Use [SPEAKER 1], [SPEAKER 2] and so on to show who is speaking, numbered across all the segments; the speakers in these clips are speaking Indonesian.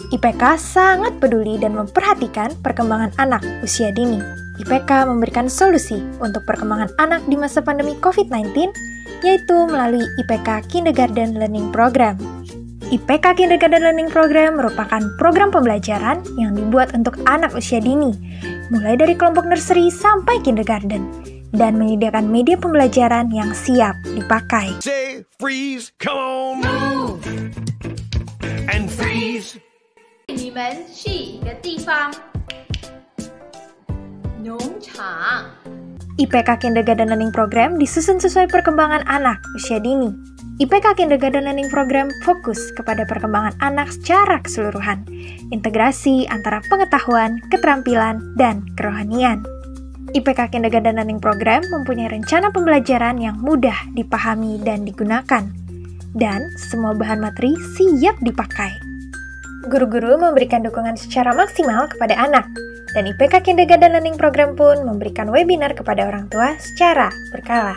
[SPEAKER 1] IPK sangat peduli dan memperhatikan perkembangan anak usia dini. IPK memberikan solusi untuk perkembangan anak di masa pandemi COVID-19, yaitu melalui IPK Kindergarten Learning Program. IPK Kindergarten Learning Program merupakan program pembelajaran yang dibuat untuk anak usia dini, mulai dari kelompok nursery sampai kindergarten, dan menyediakan media pembelajaran yang siap dipakai.
[SPEAKER 2] Say freeze, come on, move and freeze.
[SPEAKER 3] 你们去一个地方，农场。
[SPEAKER 1] IPK Kindergarten Learning Program disusun sesuai perkembangan anak usia dini. IPK Kindergarten Learning Program fokus kepada perkembangan anak secara keseluruhan, integrasi antara pengetahuan, keterampilan, dan kerohanian. IPK Kindergarten Learning Program mempunyai rencana pembelajaran yang mudah dipahami dan digunakan, dan semua bahan materi siap dipakai. Guru-guru memberikan dukungan secara maksimal kepada anak, dan IPK Kindergarten Learning Program pun memberikan webinar kepada orang tua secara berkala.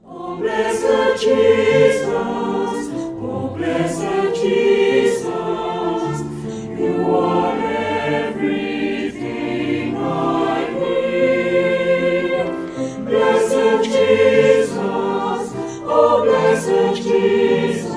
[SPEAKER 4] Oh, blessed Jesus, oh, blessed Jesus, you are everything I need. Blessed Jesus, oh, blessed Jesus,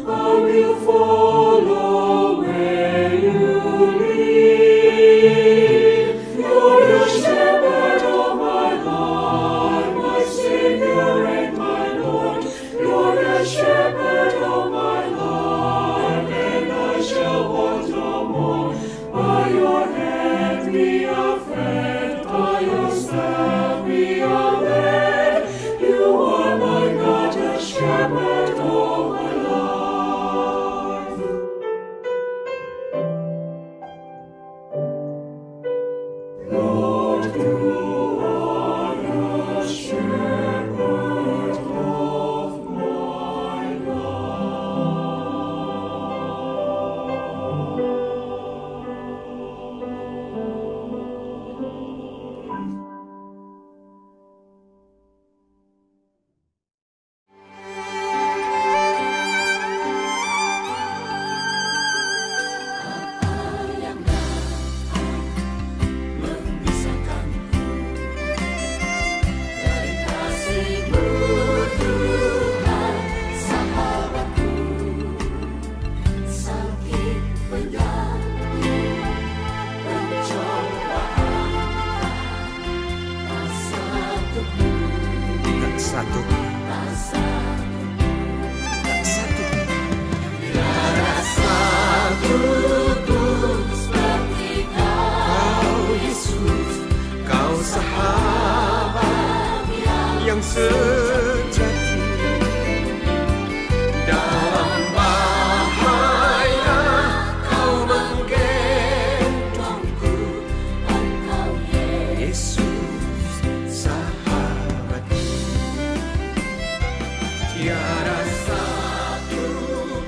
[SPEAKER 4] I will follow where you lead. You're the shepherd of my life, my Savior and my Lord. You're the shepherd of my life, and I shall want no more. By your hand we are fed, by your staff we are led. You are my God, the shepherd of my life. Lord, you are the shepherd of my life.
[SPEAKER 2] Yang sejati dalam bahaya kau menggendongku, engkau Yesus sahabatku. Tiada satu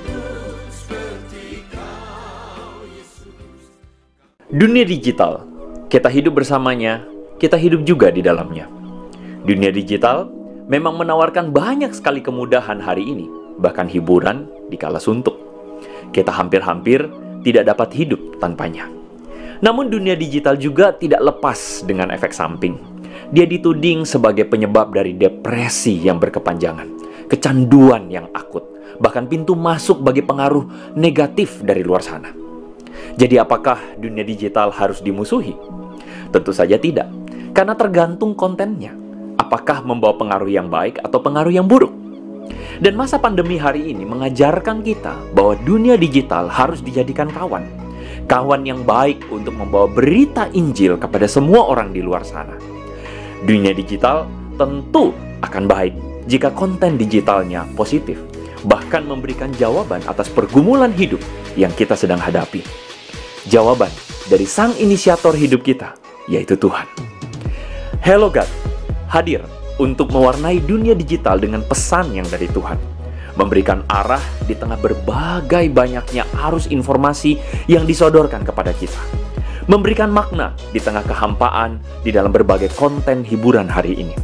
[SPEAKER 2] pun seperti kau Yesus.
[SPEAKER 5] Dunia digital, kita hidup bersamanya, kita hidup juga di dalamnya. Dunia digital memang menawarkan banyak sekali kemudahan hari ini, bahkan hiburan di kala suntuk. Kita hampir-hampir tidak dapat hidup tanpanya. Namun dunia digital juga tidak lepas dengan efek samping. Dia dituding sebagai penyebab dari depresi yang berkepanjangan, kecanduan yang akut, bahkan pintu masuk bagi pengaruh negatif dari luar sana. Jadi apakah dunia digital harus dimusuhi? Tentu saja tidak, karena tergantung kontennya. Apakah membawa pengaruh yang baik atau pengaruh yang buruk? Dan masa pandemi hari ini mengajarkan kita bahwa dunia digital harus dijadikan kawan. Kawan yang baik untuk membawa berita Injil kepada semua orang di luar sana. Dunia digital tentu akan baik jika konten digitalnya positif, bahkan memberikan jawaban atas pergumulan hidup yang kita sedang hadapi. Jawaban dari sang inisiator hidup kita, yaitu Tuhan. Hello God, hadir untuk mewarnai dunia digital dengan pesan yang dari Tuhan. Memberikan arah di tengah berbagai banyaknya arus informasi yang disodorkan kepada kita. Memberikan makna di tengah kehampaan di dalam berbagai konten hiburan hari ini.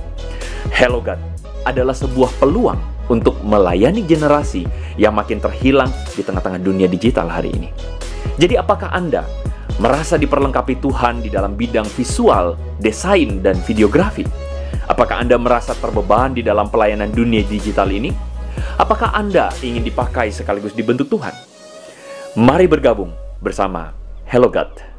[SPEAKER 5] Hello God adalah sebuah peluang untuk melayani generasi yang makin terhilang di tengah-tengah dunia digital hari ini. Jadi apakah Anda merasa diperlengkapi Tuhan di dalam bidang visual, desain, dan videografi? Apakah Anda merasa terbeban di dalam pelayanan dunia digital ini? Apakah Anda ingin dipakai sekaligus dibentuk Tuhan? Mari bergabung bersama Hello God.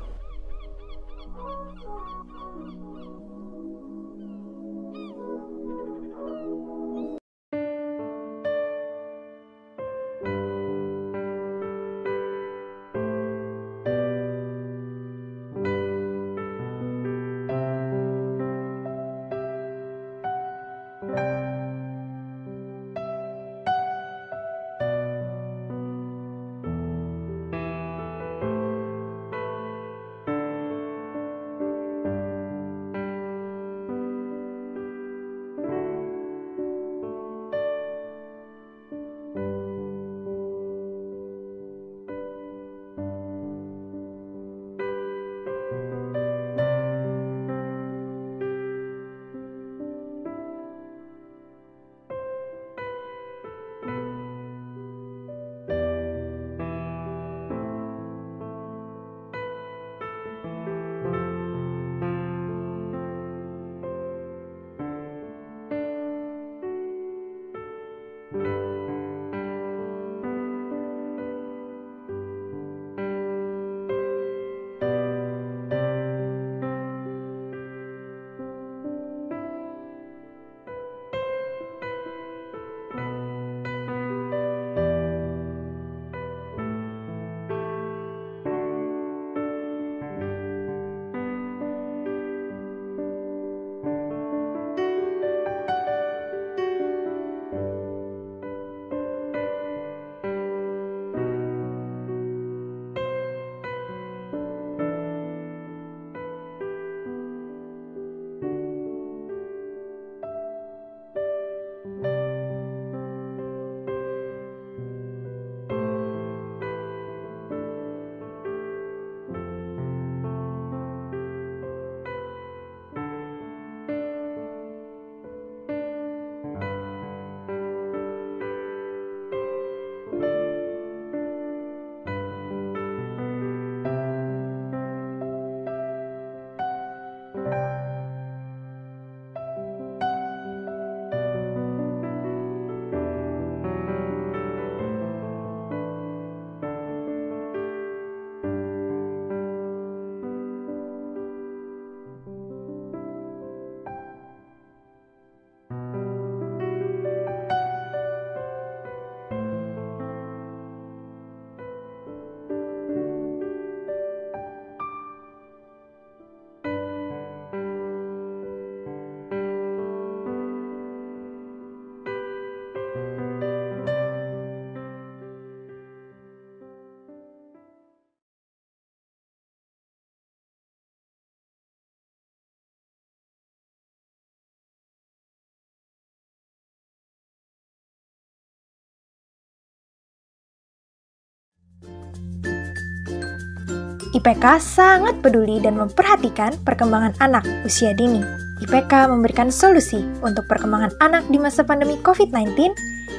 [SPEAKER 1] IPK sangat peduli dan memperhatikan perkembangan anak usia dini. IPK memberikan solusi untuk perkembangan anak di masa pandemi COVID-19,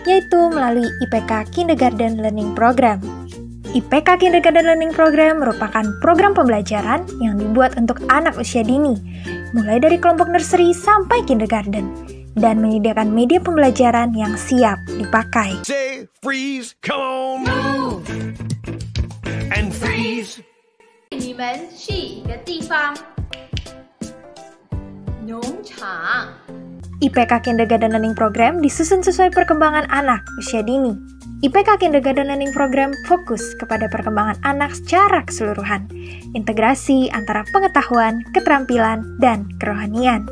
[SPEAKER 1] yaitu melalui IPK Kindergarten Learning Program. IPK Kindergarten Learning Program merupakan program pembelajaran yang dibuat untuk anak usia dini, mulai dari kelompok nursery sampai kindergarten, dan menyediakan media pembelajaran yang siap dipakai.
[SPEAKER 2] Say freeze, come on, move and freeze.
[SPEAKER 3] 你们去一个地方，农场。
[SPEAKER 1] IPK Kindergarten Learning Program disusun sesuai perkembangan anak usia dini. IPK Kindergarten Learning Program fokus kepada perkembangan anak secara keseluruhan, integrasi antara pengetahuan, keterampilan, dan kerohanian.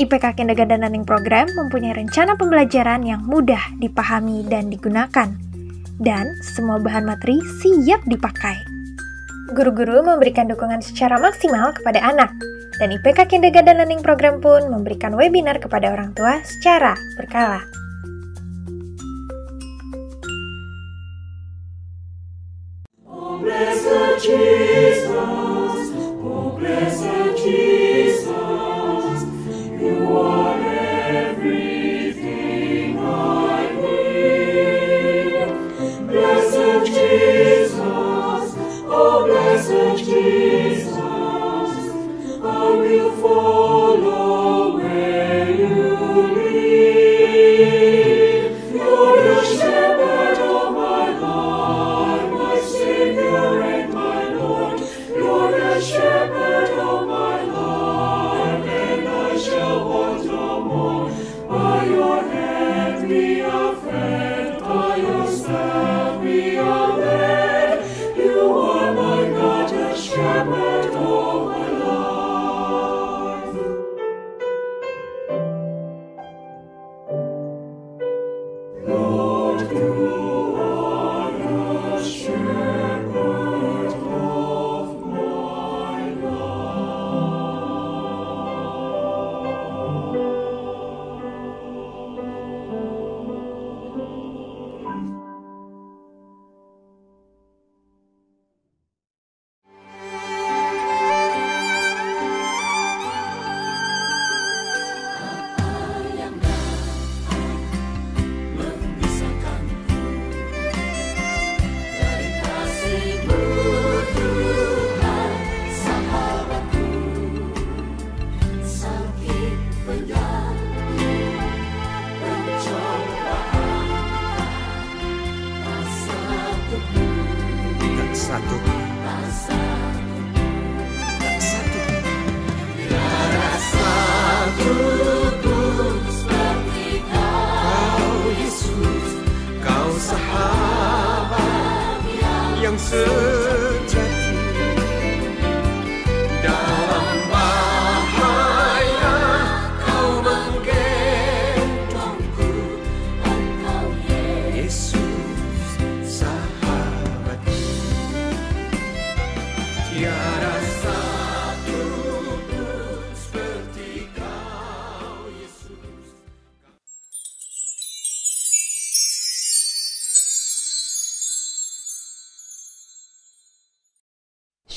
[SPEAKER 1] IPK Kindergarten Learning Program mempunyai rencana pembelajaran yang mudah dipahami dan digunakan, dan semua bahan materi siap dipakai. Guru-guru memberikan dukungan secara maksimal kepada anak, dan IPK Kindergarten Learning Program pun memberikan webinar kepada orang tua secara berkala.
[SPEAKER 4] Oh, blessed Jesus, oh, blessed Jesus, you are everything I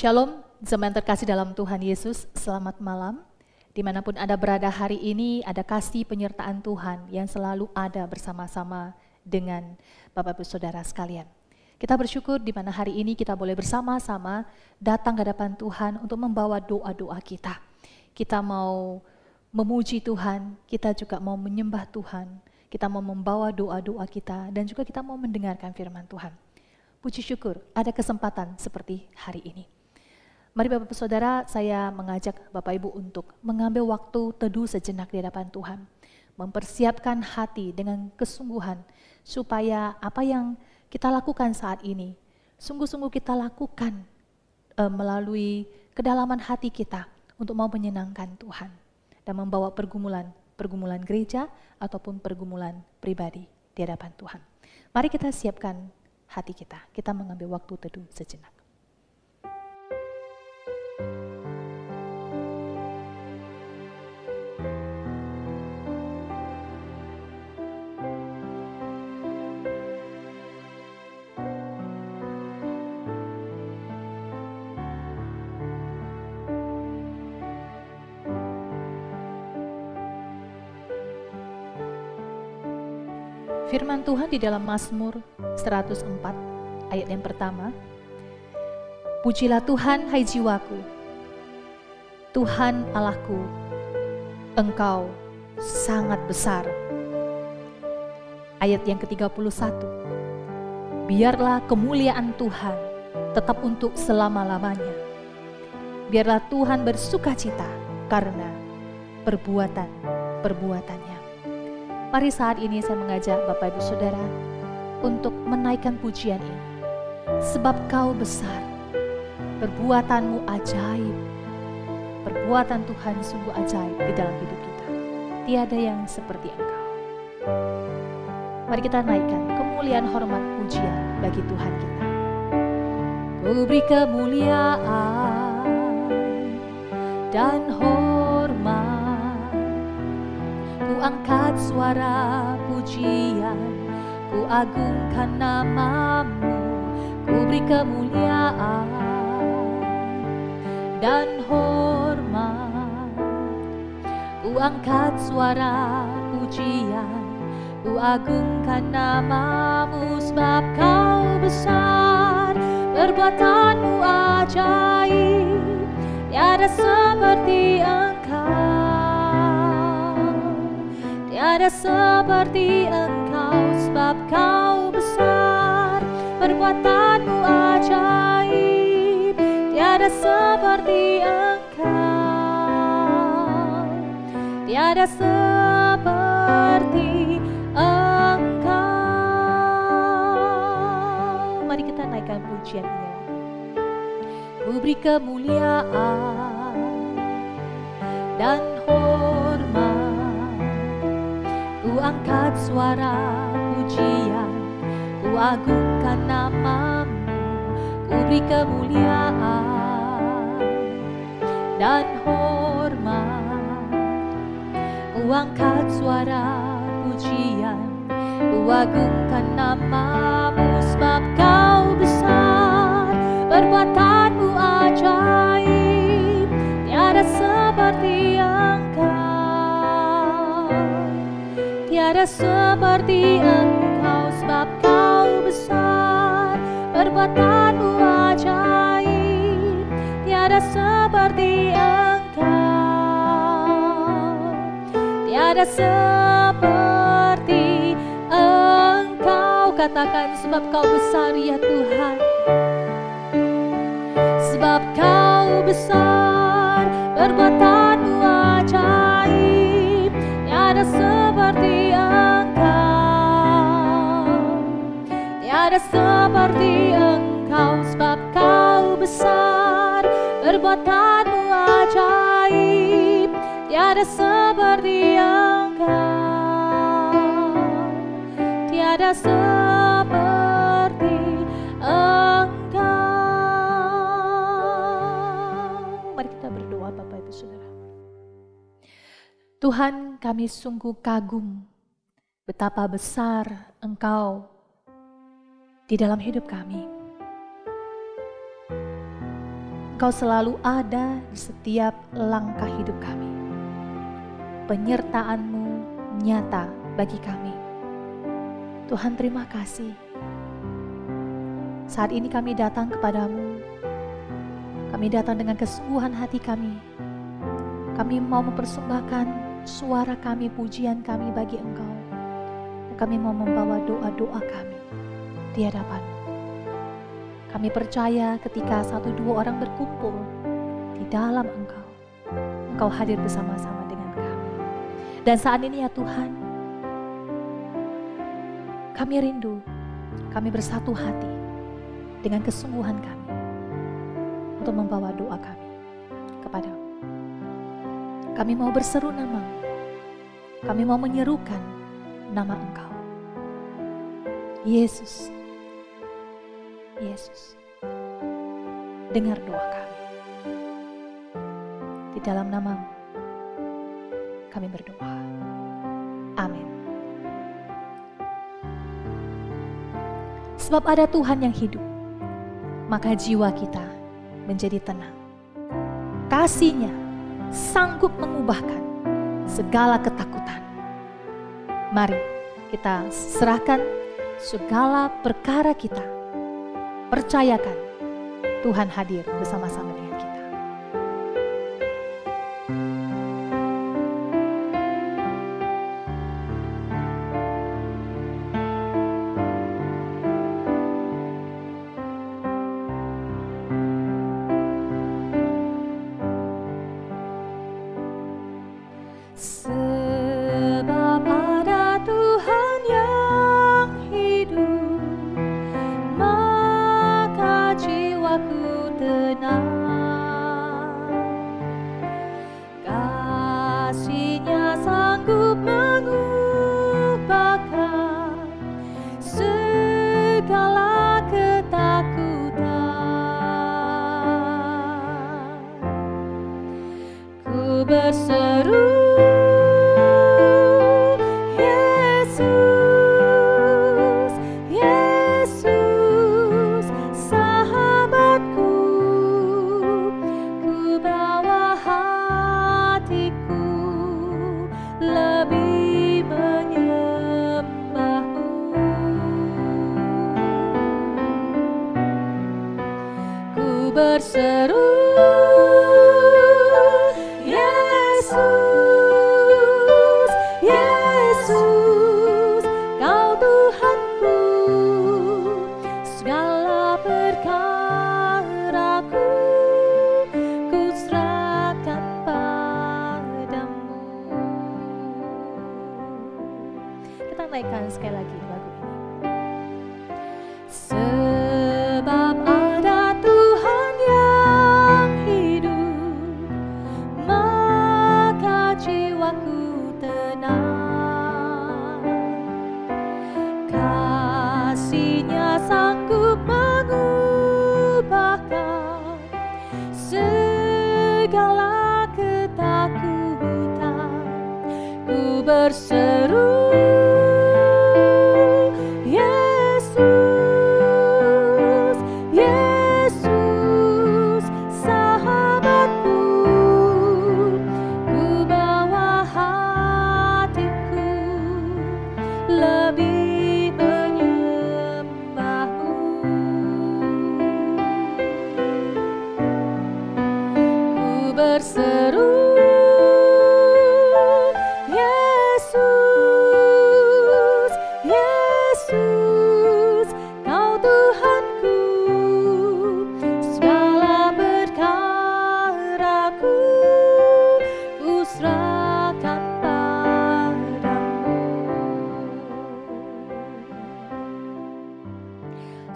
[SPEAKER 6] Shalom, jemaat terkasih dalam Tuhan Yesus, selamat malam. Dimanapun Anda berada hari ini, ada kasih penyertaan Tuhan yang selalu ada bersama-sama dengan Bapak Ibu Saudara sekalian. Kita bersyukur di mana hari ini kita boleh bersama-sama datang ke hadapan Tuhan untuk membawa doa-doa kita. Kita mau memuji Tuhan, kita juga mau menyembah Tuhan, kita mau membawa doa-doa kita, dan juga kita mau mendengarkan firman Tuhan. Puji syukur ada kesempatan seperti hari ini. Mari Bapak Ibu Saudara, saya mengajak Bapak Ibu untuk mengambil waktu teduh sejenak di hadapan Tuhan. Mempersiapkan hati dengan kesungguhan supaya apa yang kita lakukan saat ini, sungguh-sungguh kita lakukan melalui kedalaman hati kita untuk mau menyenangkan Tuhan dan membawa pergumulan gereja ataupun pergumulan pribadi di hadapan Tuhan. Mari kita siapkan hati kita mengambil waktu teduh sejenak. Firman Tuhan di dalam Mazmur 104 ayat yang pertama. Pujilah Tuhan hai jiwaku, Tuhan Allahku, Engkau sangat besar. Ayat yang ke-31. Biarlah kemuliaan Tuhan tetap untuk selama-lamanya. Biarlah Tuhan bersukacita karena perbuatan-perbuatannya. Mari saat ini saya mengajak Bapak Ibu Saudara untuk menaikkan pujian ini. Sebab Kau besar, perbuatanmu ajaib. Perbuatan Tuhan sungguh ajaib di dalam hidup kita. Tiada yang seperti Engkau. Mari kita naikkan kemuliaan hormat pujian bagi Tuhan kita. Ku beri kemuliaan dan hormat, ku angkat suara pujian, ku agungkan namamu, ku beri kemuliaan dan hormat, ku angkat suara pujian, ku agungkan namamu, sebab Kau besar, perbuatanmu ajaib, tiada seperti Engkau, tiada seperti Engkau, sebab Kau besar, perbuatanmu ajaib, tiada seperti Engkau, tiada seperti Engkau. Mari kita naikkan pujian ini lagi. Ku beri kemuliaan dan hormat, ku angkat suara pujian, ku agungkan namamu, ku beri kemuliaan dan hormat, ku angkat suara pujian, ku agungkan namamu, sebab Kau besar, perbuatanmu ajaib, tiada seperti Engkau, tiada seperti Engkau, sebab Kau besar, perbuatanmu ajaib, tiada seperti Engkau, tiada seperti Engkau. Katakan, sebab Kau besar ya Tuhan, sebab Kau besar, perbuatanmu ajaib, tiada seperti Engkau, tiada seperti Engkau, sebab Kau besar, perbuatanmu ajaib, tiada seperti Engkau, tiada seperti Engkau. Mari kita berdoa Bapak Ibu Saudara. Tuhan, kami sungguh kagum betapa besar Engkau di dalam hidup kami. Engkau selalu ada di setiap langkah hidup kami. Penyertaan-Mu nyata bagi kami. Tuhan, terima kasih. Saat ini kami datang kepadamu. Kami datang dengan kesungguhan hati kami. Kami mau mempersembahkan suara kami, pujian kami bagi Engkau. Dan kami mau membawa doa-doa kami di hadapan-Mu. Kami percaya ketika 1-2 orang berkumpul di dalam Engkau, Engkau hadir bersama-sama dengan kami. Dan saat ini ya Tuhan, kami rindu, kami bersatu hati dengan kesungguhan kami untuk membawa doa kami kepada-Mu. Kami mau berseru nama-Mu, kami mau menyerukan nama Engkau. Yesus, Yesus, dengar doa kami. Di dalam nama-Mu kami berdoa. Amin. Sebab ada Tuhan yang hidup, maka jiwa kita menjadi tenang. Kasih-Nya sanggup mengubahkan segala ketakutan. Mari kita serahkan segala perkara kita. Percayakan Tuhan hadir bersama-sama dengan kita. Sebab ada Tuhan yang hidup, maka jiwaku tenang. Kasih-Nya sanggup mengubahkan segala ketakutan. Ku berseru, berseru, Yesus, Yesus, Kau Tuhanku, segala perkaraku ku serahkan padamu. Kita naikkan sekali lagi lagu ini. Sebab ada Tuhan yang hidup, maka jiwaku tenang. Kasih-Nya sanggup mengubahkan segala ketakutan. Ku berseru, berseru, Yesus, Yesus, Kau Tuhanku, segala perkaraku ku serahkan padamu.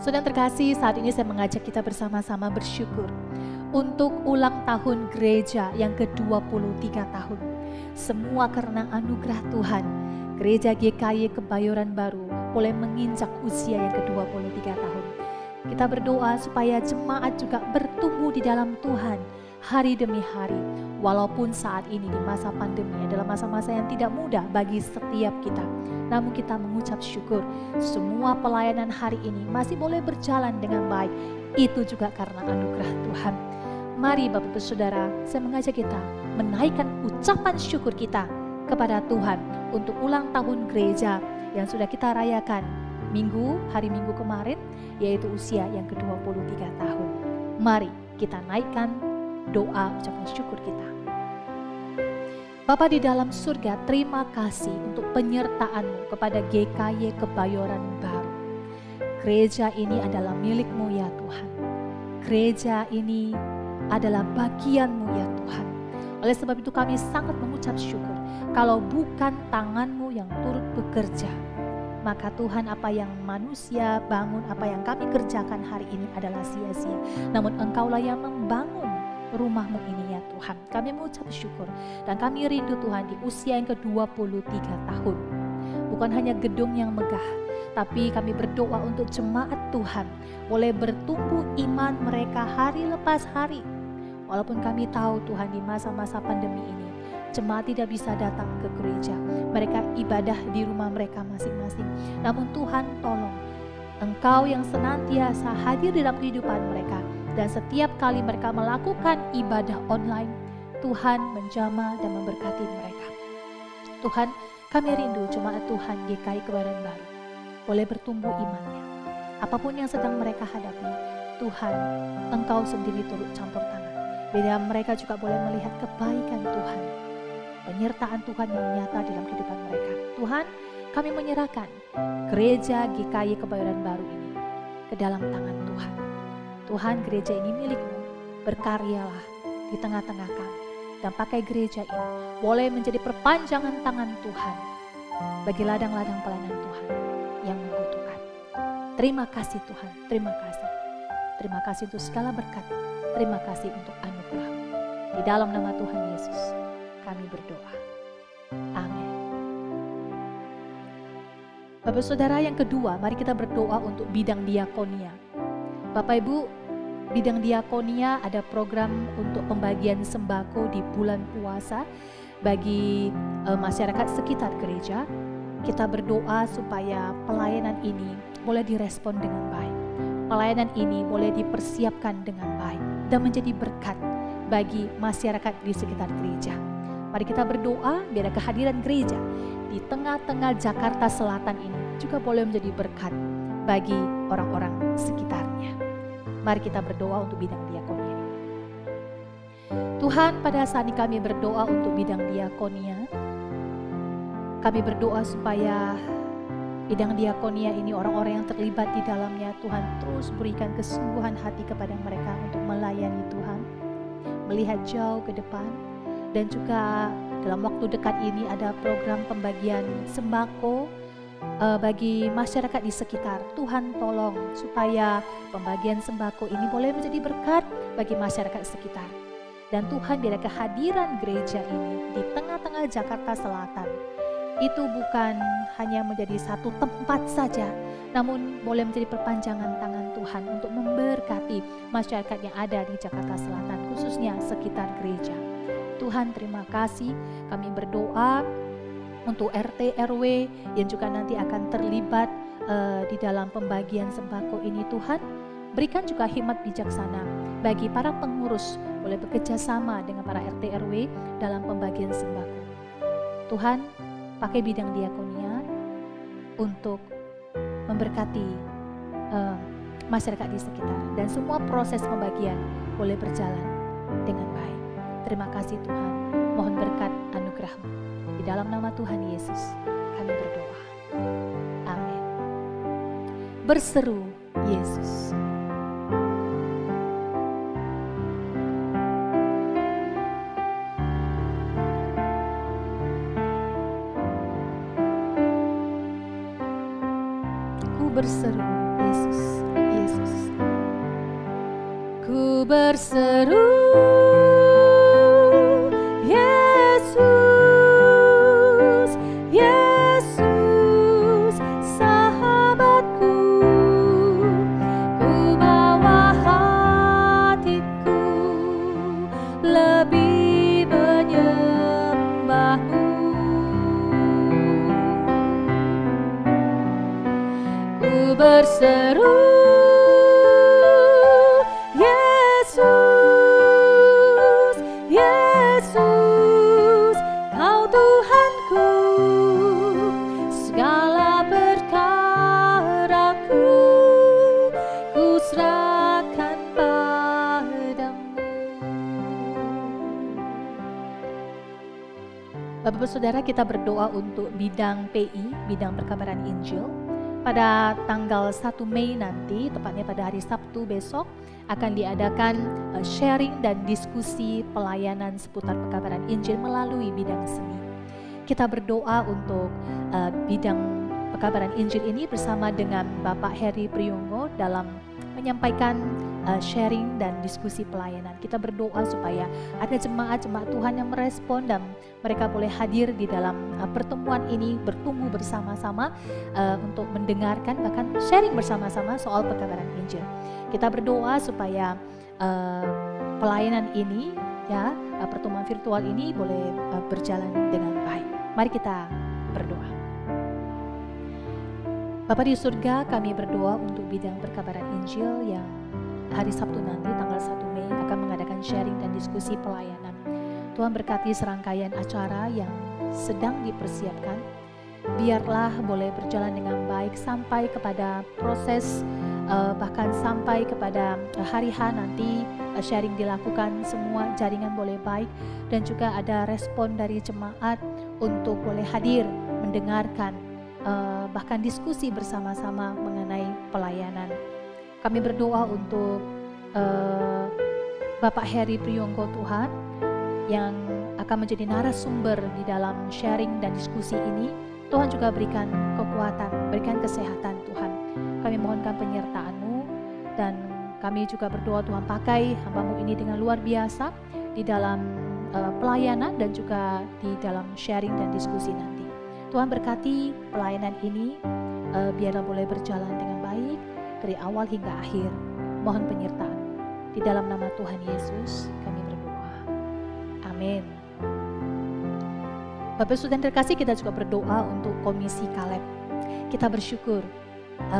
[SPEAKER 6] Saudara terkasih, saat ini saya mengajak kita bersama-sama bersyukur untuk ulang tahun gereja yang ke-23 tahun. Semua karena anugerah Tuhan, Gereja GKY Kebayoran Baru boleh menginjak usia yang ke-23 tahun. Kita berdoa supaya jemaat juga bertumbuh di dalam Tuhan hari demi hari. Walaupun saat ini di masa pandemi adalah masa-masa yang tidak mudah bagi setiap kita. Namun kita mengucap syukur semua pelayanan hari ini masih boleh berjalan dengan baik. Itu juga karena anugerah Tuhan. Mari Bapak Ibu Saudara, saya mengajak kita menaikkan ucapan syukur kita kepada Tuhan untuk ulang tahun gereja yang sudah kita rayakan hari Minggu kemarin, yaitu usia yang ke-23 tahun. Mari kita naikkan doa ucapan syukur kita. Bapa di dalam surga, terima kasih untuk penyertaan-Mu kepada GKY Kebayoran Baru. Gereja ini adalah milik-Mu ya Tuhan. Gereja ini adalah bagian-Mu ya Tuhan. Oleh sebab itu kami sangat mengucap syukur. Kalau bukan tangan-Mu yang turut bekerja, maka Tuhan, apa yang manusia bangun, apa yang kami kerjakan hari ini adalah sia-sia. Namun Engkaulah yang membangun rumah-Mu ini ya Tuhan. Kami mengucap syukur dan kami rindu Tuhan di usia yang ke-23 tahun. Bukan hanya gedung yang megah, tapi kami berdoa untuk jemaat Tuhan boleh bertumbuh iman mereka hari lepas hari. Walaupun kami tahu Tuhan di masa-masa pandemi ini jemaat tidak bisa datang ke gereja, mereka ibadah di rumah mereka masing-masing. Namun Tuhan tolong, Engkau yang senantiasa hadir di dalam kehidupan mereka, dan setiap kali mereka melakukan ibadah online, Tuhan menjamah dan memberkati mereka. Tuhan, kami rindu jemaat Tuhan GKY Kebayoran Baru boleh bertumbuh imannya. Apapun yang sedang mereka hadapi, Tuhan, Engkau sendiri turut campur tangan. Bila mereka juga boleh melihat kebaikan Tuhan, penyertaan Tuhan yang nyata dalam kehidupan mereka. Tuhan, kami menyerahkan gereja GKY Kebayoran Baru ini ke dalam tangan Tuhan. Tuhan, gereja ini milik-Mu, berkaryalah di tengah-tengah kami, dan pakai gereja ini boleh menjadi perpanjangan tangan Tuhan bagi ladang-ladang pelayanan Tuhan yang membutuhkan. Terima kasih Tuhan, terima kasih. Terima kasih untuk segala berkat, terima kasih untuk anugerah-Mu. Di dalam nama Tuhan Yesus kami berdoa. Amin. Bapak Saudara, yang kedua, mari kita berdoa untuk bidang diakonia. Bapak Ibu, bidang diakonia ada program untuk pembagian sembako di bulan puasa bagi masyarakat sekitar gereja. Kita berdoa supaya pelayanan ini boleh direspon dengan baik. Pelayanan ini boleh dipersiapkan dengan baik dan menjadi berkat bagi masyarakat di sekitar gereja. Mari kita berdoa biar kehadiran gereja di tengah-tengah Jakarta Selatan ini juga boleh menjadi berkat bagi orang-orang sekitarnya. Mari kita berdoa untuk bidang diakonia ini. Tuhan, pada saat ini kami berdoa untuk bidang diakonia. Kami berdoa supaya bidang diakonia ini, orang-orang yang terlibat di dalamnya, Tuhan terus berikan kesungguhan hati kepada mereka untuk melayani Tuhan, melihat jauh ke depan. Dan juga dalam waktu dekat ini ada program pembagian sembako bagi masyarakat di sekitar. Tuhan tolong supaya pembagian sembako ini boleh menjadi berkat bagi masyarakat sekitar. Dan Tuhan, biar kehadiran gereja ini di tengah-tengah Jakarta Selatan itu bukan hanya menjadi satu tempat saja, namun boleh menjadi perpanjangan tangan Tuhan untuk memberkati masyarakat yang ada di Jakarta Selatan, khususnya sekitar gereja. Tuhan, terima kasih. Kami berdoa untuk RT RW yang juga nanti akan terlibat di dalam pembagian sembako ini. Tuhan, berikan juga hikmat bijaksana bagi para pengurus boleh bekerja sama dengan para RT RW dalam pembagian sembako. Tuhan, pakai bidang diakonia untuk memberkati masyarakat di sekitar, dan semua proses pembagian boleh berjalan dengan baik. Terima kasih Tuhan, mohon berkat anugerah-Mu. Di dalam nama Tuhan Yesus kami berdoa. Amin. Berseru Yesus. Ku berseru Yesus, Yesus. Ku berseru berseru Yesus. Bapak-Bapak Saudara, kita berdoa untuk bidang PI, bidang perkabaran Injil. Pada tanggal 1 Mei nanti, tepatnya pada hari Sabtu besok, akan diadakan sharing dan diskusi pelayanan seputar perkabaran Injil melalui bidang seni. Kita berdoa untuk bidang perkabaran Injil ini bersama dengan Bapak Heri Priyonggo dalam menyampaikan sharing dan diskusi pelayanan. Kita berdoa supaya ada jemaat-jemaat Tuhan yang merespon dan mereka boleh hadir di dalam pertemuan ini, bertumbuh bersama-sama untuk mendengarkan bahkan sharing bersama-sama soal perkabaran Injil. Kita berdoa supaya pelayanan ini, ya, pertemuan virtual ini boleh berjalan dengan baik. Mari kita berdoa. Bapa di surga, kami berdoa untuk bidang perkabaran Injil yang hari Sabtu nanti tanggal 1 Mei akan mengadakan sharing dan diskusi pelayanan. Tuhan berkati serangkaian acara yang sedang dipersiapkan. Biarlah boleh berjalan dengan baik sampai kepada proses bahkan sampai kepada hari H nanti sharing dilakukan, semua jaringan boleh baik dan juga ada respon dari jemaat untuk boleh hadir mendengarkan bahkan diskusi bersama-sama mengenai pelayanan. Kami berdoa untuk Bapak Heri Priyonggo Tuhan yang akan menjadi narasumber di dalam sharing dan diskusi ini. Tuhan juga berikan kekuatan, berikan kesehatan Tuhan. Kami mohonkan penyertaan-Mu dan kami juga berdoa Tuhan pakai hamba-Mu ini dengan luar biasa di dalam pelayanan dan juga di dalam sharing dan diskusi nanti. Tuhan berkati pelayanan ini biarlah boleh berjalan dengan baik dari awal hingga akhir. Mohon penyertaan. Di dalam nama Tuhan Yesus kami berdoa. Amin. Bapak Saudara terkasih, kita juga berdoa untuk Komisi Kaleb. Kita bersyukur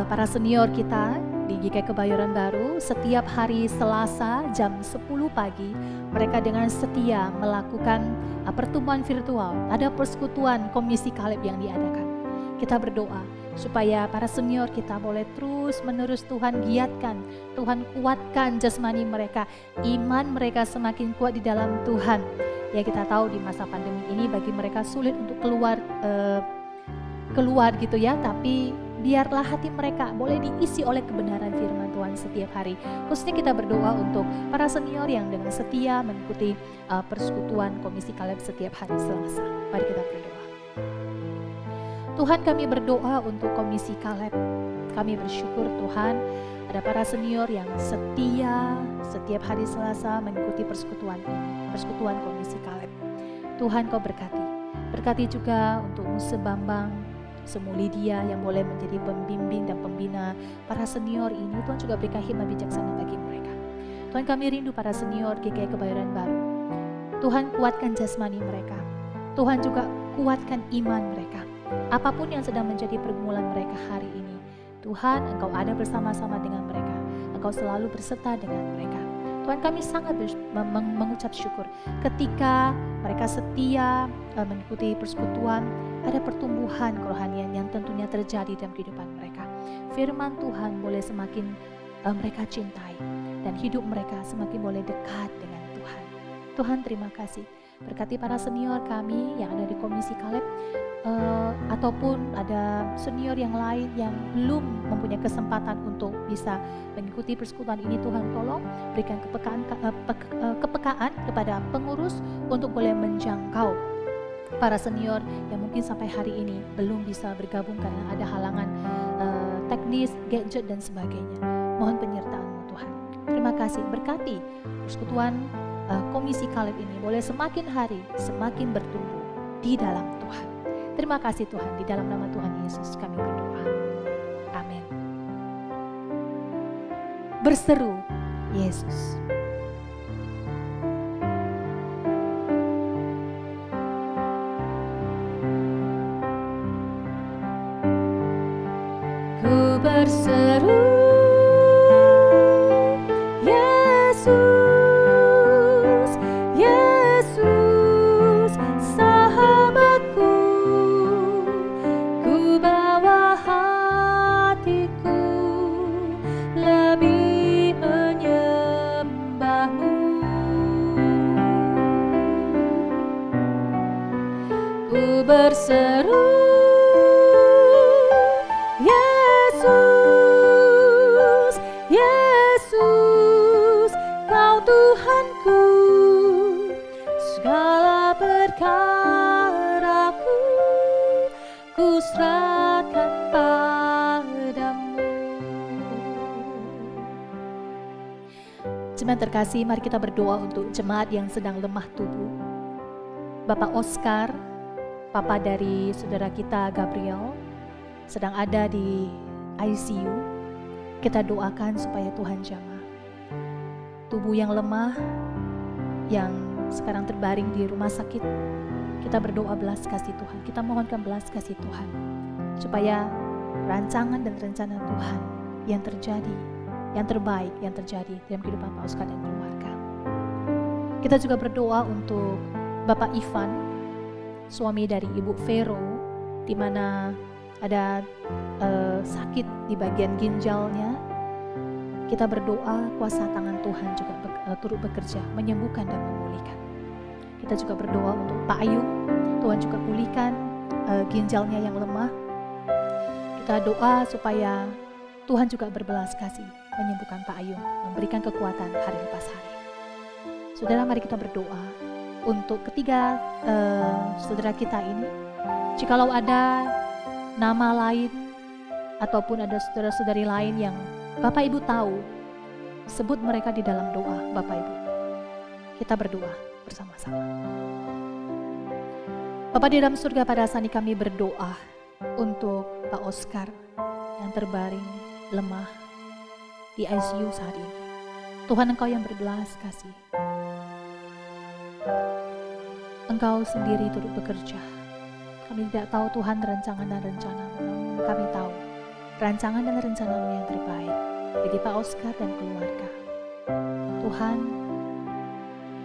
[SPEAKER 6] para senior kita di GKI Kebayoran Baru setiap hari Selasa jam 10 pagi mereka dengan setia melakukan pertemuan virtual. Ada persekutuan Komisi Kaleb yang diadakan. Kita berdoa supaya para senior kita boleh terus menerus Tuhan giatkan, Tuhan kuatkan jasmani mereka, iman mereka semakin kuat di dalam Tuhan. Ya, kita tahu di masa pandemi ini bagi mereka sulit untuk keluar gitu ya, tapi biarlah hati mereka boleh diisi oleh kebenaran firman Tuhan setiap hari. Khususnya kita berdoa untuk para senior yang dengan setia mengikuti persekutuan Komisi Kaleb setiap hari Selasa. Mari kita berdoa. Tuhan, kami berdoa untuk Komisi Kaleb. Kami bersyukur Tuhan ada para senior yang setia setiap hari Selasa mengikuti persekutuan ini, persekutuan Komisi Kaleb. Tuhan, Kau berkati juga untuk Muse Bambang, Semu Lydia yang boleh menjadi pembimbing dan pembina para senior ini. Tuhan juga berikan hikmat bijaksana bagi mereka. Tuhan, kami rindu para senior GKI Kebayoran Baru. Tuhan, kuatkan jasmani mereka. Tuhan juga kuatkan iman mereka. Apapun yang sedang menjadi pergumulan mereka hari ini, Tuhan, Engkau ada bersama-sama dengan mereka. Engkau selalu berserta dengan mereka. Tuhan, kami sangat mengucap syukur ketika mereka setia mengikuti persekutuan, ada pertumbuhan kerohanian yang tentunya terjadi dalam kehidupan mereka. Firman Tuhan boleh semakin mereka cintai dan hidup mereka semakin boleh dekat dengan Tuhan. Tuhan, terima kasih. Berkati para senior kami yang ada di Komisi Kaleb, ataupun ada senior yang lain yang belum mempunyai kesempatan untuk bisa mengikuti persekutuan ini. Tuhan, tolong berikan kepekaan kepada pengurus untuk boleh menjangkau para senior yang mungkin sampai hari ini belum bisa bergabung karena ada halangan teknis, gadget dan sebagainya. Mohon penyertaan-Mu Tuhan. Terima kasih, berkati persekutuan Komisi Kaleb ini boleh semakin hari semakin bertumbuh di dalam Tuhan. Terima kasih Tuhan, di dalam nama Tuhan Yesus kami berdoa. Amin. Berseru Yesus. Ku berseru Yesus, Yesus sahabatku, ku bawa hatiku lebih menyembah-Mu. Ku Seru Yesus, Yesus, Kau Tuhanku, segala perkaraku ku serahkan padamu. Jemaat terkasih, mari kita berdoa untuk jemaat yang sedang lemah tubuh. Bapak Oscar, papa dari saudara kita Gabriel, sedang ada di ICU. Kita doakan supaya Tuhan jamah. Tubuh yang lemah, yang sekarang terbaring di rumah sakit, kita berdoa belas kasih Tuhan. Kita mohonkan belas kasih Tuhan, supaya rancangan dan rencana Tuhan yang terjadi, yang terbaik yang terjadi dalam kehidupan Pak Oscar dan keluarga. Kita juga berdoa untuk Bapak Ivan, suami dari Ibu Vero, di mana ada sakit di bagian ginjalnya. Kita berdoa kuasa tangan Tuhan juga turut bekerja, menyembuhkan dan memulihkan. Kita juga berdoa untuk Pak Ayu, Tuhan juga pulihkan ginjalnya yang lemah. Kita doa supaya Tuhan juga berbelas kasih, menyembuhkan Pak Ayu, memberikan kekuatan hari lepas hari. Saudara, mari kita berdoa untuk ketiga saudara kita ini. Jikalau ada nama lain ataupun ada saudara-saudari lain yang Bapak Ibu tahu, sebut mereka di dalam doa Bapak Ibu. Kita berdoa bersama-sama. Bapa di dalam surga, pada saat ini kami berdoa untuk Pak Oscar yang terbaring lemah di ICU saat ini. Tuhan, Engkau yang berbelas kasih. Engkau sendiri turut bekerja. Kami tidak tahu Tuhan rancangan dan rencana-Mu, namun kami tahu rancangan dan rencana-Mu yang terbaik bagi Pak Oscar dan keluarga. Tuhan,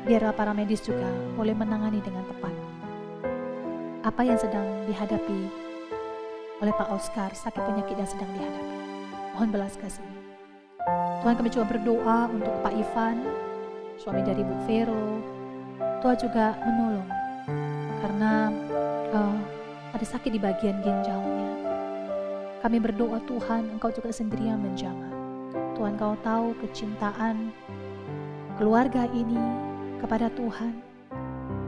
[SPEAKER 6] biarlah para medis juga boleh menangani dengan tepat apa yang sedang dihadapi oleh Pak Oscar, sakit penyakit yang sedang dihadapi. Mohon belas kasih. Tuhan, kami juga berdoa untuk Pak Ivan, suami dari Bu Vero. Tuhan juga menolong karena ada sakit di bagian ginjalnya. Kami berdoa Tuhan, Engkau juga sendiri yang menjamah. Tuhan, Engkau tahu kecintaan keluarga ini kepada Tuhan.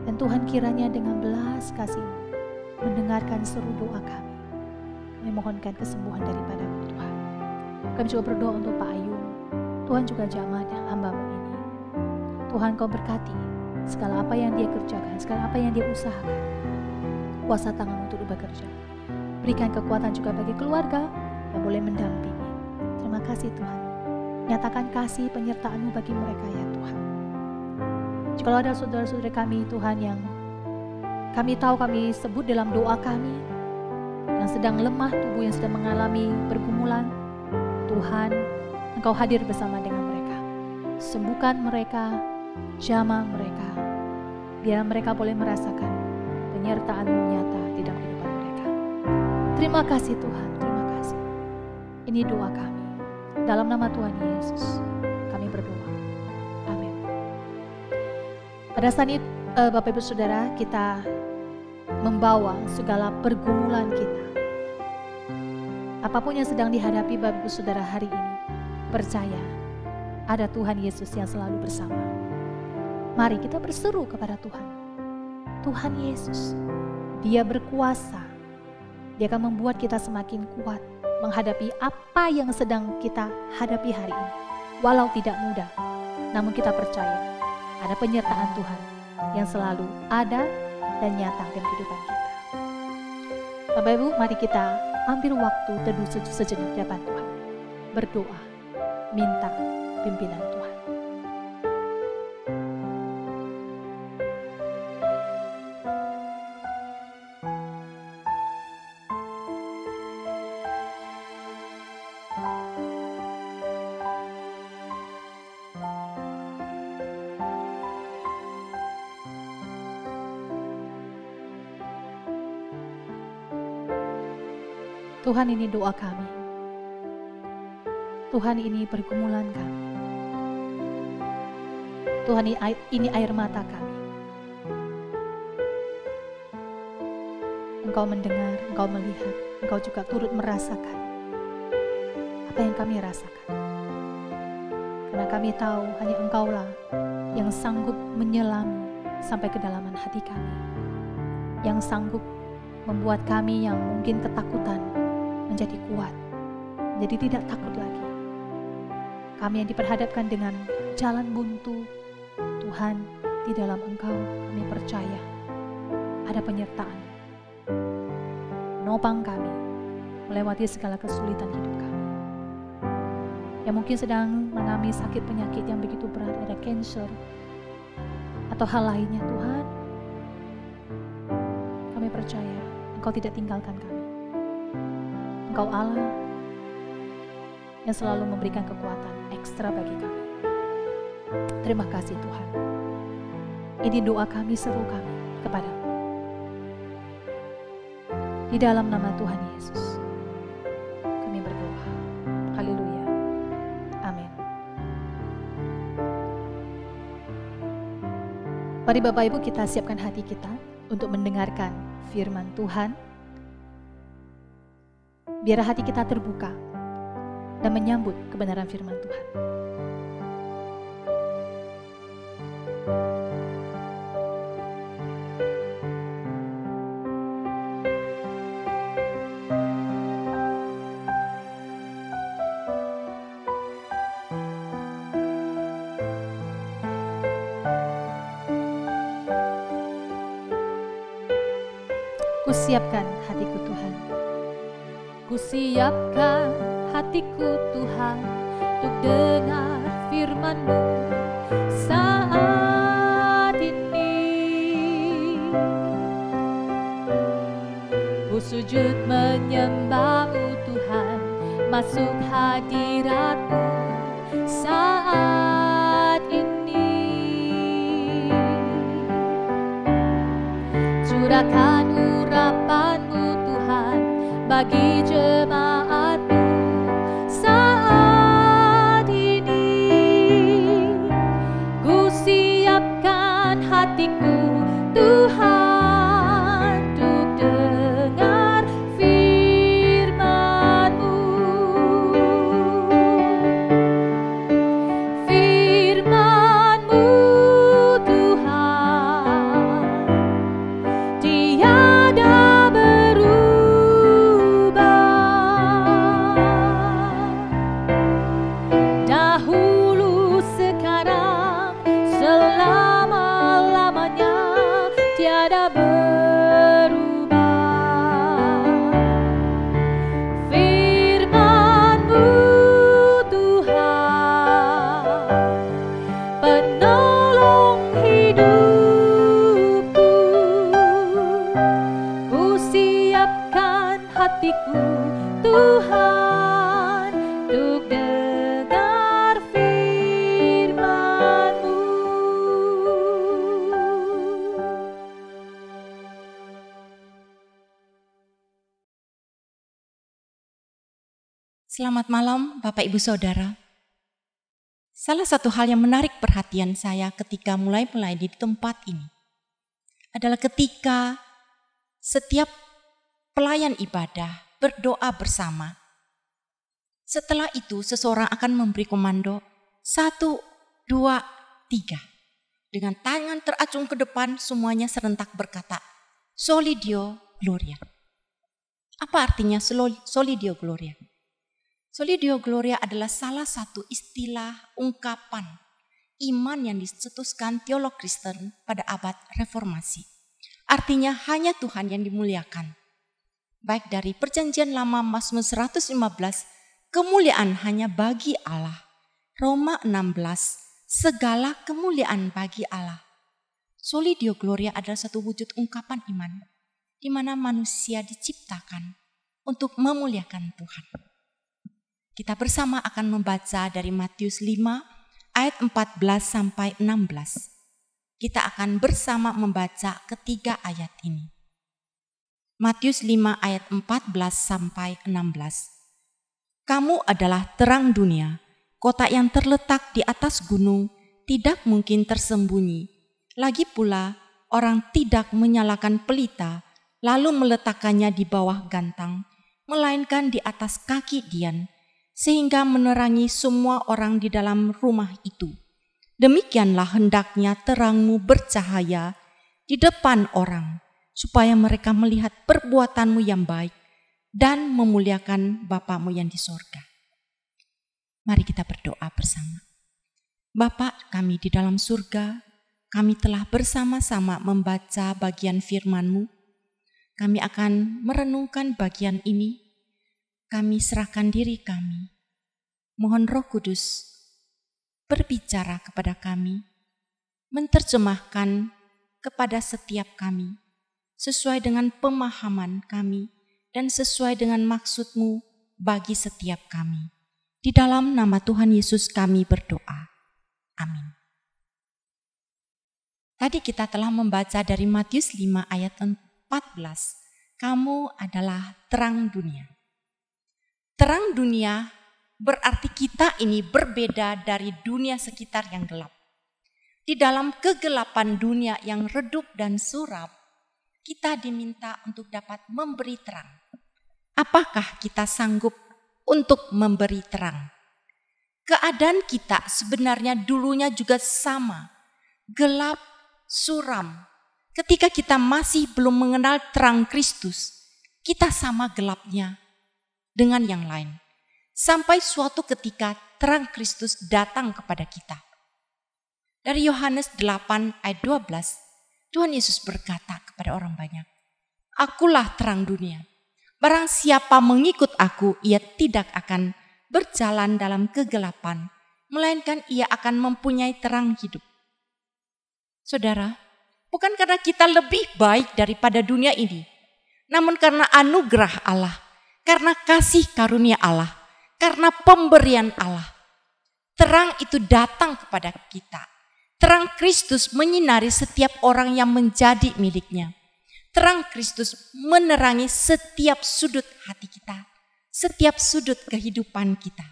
[SPEAKER 6] Dan Tuhan kiranya dengan belas kasih-Mu mendengarkan seru doa kami. Kami mohonkan kesembuhan daripada-Mu Tuhan. Kami juga berdoa untuk Pak Ayu. Tuhan juga jamah hamba-Mu ini. Tuhan, Kau berkati segala apa yang dia kerjakan, segala apa yang dia usahakan. Kuasa tangan-Mu turut bekerja. Berikan kekuatan juga bagi keluarga yang boleh mendampingi. Terima kasih Tuhan. Nyatakan kasih penyertaan-Mu bagi mereka ya Tuhan. Jika ada saudara-saudara kami Tuhan yang kami tahu kami sebut dalam doa kami, yang sedang lemah tubuh, yang sedang mengalami pergumulan, Tuhan, Engkau hadir bersama dengan mereka. Sembuhkan mereka, jamah mereka, biar mereka boleh merasakan penyertaan-Mu nyata di dalam kehidupan mereka. Terima kasih Tuhan, terima kasih. Ini doa kami. Dalam nama Tuhan Yesus, kami berdoa. Amin. Pada saat ini, Bapak Ibu Saudara, kita membawa segala pergumulan kita. Apapun yang sedang dihadapi Bapak Ibu Saudara hari ini, percaya ada Tuhan Yesus yang selalu bersama. Mari kita berseru kepada Tuhan. Tuhan Yesus, Dia berkuasa. Dia akan membuat kita semakin kuat menghadapi apa yang sedang kita hadapi hari ini. Walau tidak mudah, namun kita percaya ada penyertaan Tuhan yang selalu ada dan nyata dalam kehidupan kita. Bapak Ibu, mari kita ambil waktu teduh sejenak di hadapan Tuhan. Berdoa, minta pimpinan Tuhan. Tuhan, ini doa kami. Tuhan, ini pergumulan kami. Tuhan, ini air mata kami. Engkau mendengar, Engkau melihat, Engkau juga turut merasakan apa yang kami rasakan. Karena kami tahu hanya Engkaulah yang sanggup menyelami sampai kedalaman hati kami, yang sanggup membuat kami yang mungkin ketakutan menjadi kuat, menjadi tidak takut lagi. Kami yang diperhadapkan dengan jalan buntu, Tuhan, di dalam Engkau kami percaya ada penyertaan. Menopang kami melewati segala kesulitan hidup kami. Yang mungkin sedang mengalami sakit penyakit yang begitu berat, ada cancer atau hal lainnya, Tuhan, kami percaya Engkau tidak tinggalkan kami. Engkau Allah yang selalu memberikan kekuatan ekstra bagi kami. Terima kasih Tuhan. Ini doa kami, seru kami kepada-Mu. Di dalam nama Tuhan Yesus kami berdoa. Haleluya. Amin. Mari Bapak Ibu kita siapkan hati kita untuk mendengarkan firman Tuhan. Biar hati kita terbuka dan menyambut kebenaran firman Tuhan. Kusiapkan hatiku Tuhan, kusiapkan hatiku Tuhan untuk dengar firman-Mu saat ini. Ku sujud menyembah-Mu Tuhan, masuk hadirat-Mu saat ini. Curahkan urapan-Mu Tuhan bagi jemaat-Mu saat ini. Ku siapkan hatiku Tuhan untuk dengar firman-Mu. Firman-Mu Tuhan tiada berubah, dahulu sekarang selama-lamanya tiada berubah. Firman-Mu Tuhan penolong hidupku. Ku siapkan hatiku Tuhan untuk dengar firman-Mu.
[SPEAKER 7] Selamat malam Bapak Ibu Saudara. Salah satu hal yang menarik perhatian saya ketika mulai di tempat ini adalah ketika setiap pelayan ibadah berdoa bersama. Setelah itu seseorang akan memberi komando 1, 2, 3. Dengan tangan teracung ke depan semuanya serentak berkata, Soli Deo Gloria. Apa artinya Soli Deo Gloria? Soli Deo Gloria adalah salah satu istilah ungkapan iman yang dicetuskan teolog Kristen pada abad Reformasi. Artinya hanya Tuhan yang dimuliakan. Baik dari Perjanjian Lama Mazmur 115, kemuliaan hanya bagi Allah. Roma 16, segala kemuliaan bagi Allah. Soli Deo Gloria adalah satu wujud ungkapan iman, di mana manusia diciptakan untuk memuliakan Tuhan. Kita bersama akan membaca dari Matius 5 ayat 14 sampai 16. Kita akan bersama membaca ketiga ayat ini. Matius 5 ayat 14 sampai 16. Kamu adalah terang dunia, kota yang terletak di atas gunung tidak mungkin tersembunyi. Lagi pula orang tidak menyalakan pelita lalu meletakkannya di bawah gantang, melainkan di atas kaki Dian, sehingga menerangi semua orang di dalam rumah itu. Demikianlah hendaknya terangmu bercahaya di depan orang, supaya mereka melihat perbuatanmu yang baik dan memuliakan Bapamu yang di sorga. Mari kita berdoa bersama. Bapa kami di dalam surga, kami telah bersama-sama membaca bagian firman-Mu. Kami akan merenungkan bagian ini. Kami serahkan diri kami. Mohon Roh Kudus berbicara kepada kami, menerjemahkan kepada setiap kami, sesuai dengan pemahaman kami dan sesuai dengan maksud-Mu bagi setiap kami. Di dalam nama Tuhan Yesus kami berdoa. Amin. Tadi kita telah membaca dari Matius 5 ayat 14. Kamu adalah terang dunia. Terang dunia berarti kita ini berbeda dari dunia sekitar yang gelap. Di dalam kegelapan dunia yang redup dan suram, kita diminta untuk dapat memberi terang. Apakah kita sanggup untuk memberi terang? Keadaan kita sebenarnya dulunya juga sama, gelap, suram. Ketika kita masih belum mengenal terang Kristus, kita sama gelapnya dengan yang lain. Sampai suatu ketika terang Kristus datang kepada kita. Dari Yohanes 8 ayat 12, Tuhan Yesus berkata kepada orang banyak, Akulah terang dunia. Barang siapa mengikut aku, ia tidak akan berjalan dalam kegelapan, melainkan ia akan mempunyai terang hidup. Saudara, bukan karena kita lebih baik daripada dunia ini, namun karena anugerah Allah, karena kasih karunia Allah, karena pemberian Allah. Terang itu datang kepada kita. Terang Kristus menyinari setiap orang yang menjadi miliknya. Terang Kristus menerangi setiap sudut hati kita, setiap sudut kehidupan kita.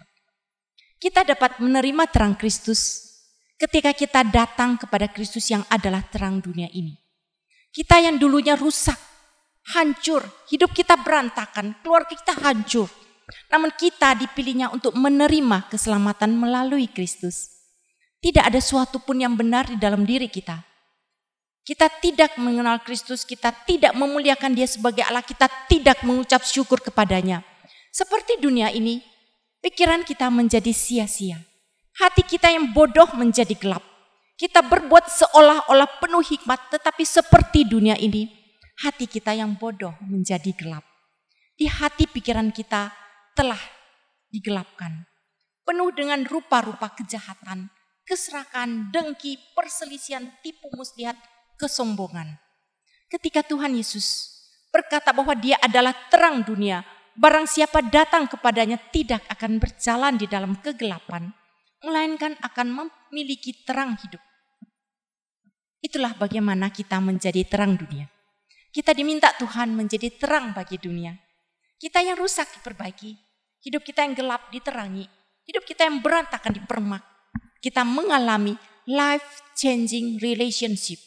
[SPEAKER 7] Kita dapat menerima terang Kristus ketika kita datang kepada Kristus yang adalah terang dunia ini. Kita yang dulunya rusak, hancur, hidup kita berantakan, keluarga kita hancur. Namun kita dipilihnya untuk menerima keselamatan melalui Kristus. Tidak ada suatu pun yang benar di dalam diri kita. Kita tidak mengenal Kristus, kita tidak memuliakan Dia sebagai Allah, kita tidak mengucap syukur kepadanya. Seperti dunia ini, pikiran kita menjadi sia-sia. Hati kita yang bodoh menjadi gelap. Kita berbuat seolah-olah penuh hikmat, tetapi seperti dunia ini, hati kita yang bodoh menjadi gelap. Di hati pikiran kita telah digelapkan, penuh dengan rupa-rupa kejahatan, keserakahan, dengki, perselisihan, tipu muslihat, kesombongan. Ketika Tuhan Yesus berkata bahwa Dia adalah terang dunia, barang siapa datang kepadanya tidak akan berjalan di dalam kegelapan, melainkan akan memiliki terang hidup. Itulah bagaimana kita menjadi terang dunia. Kita diminta Tuhan menjadi terang bagi dunia. Kita yang rusak diperbaiki, hidup kita yang gelap diterangi, hidup kita yang berantakan dipermak. Kita mengalami life-changing relationship.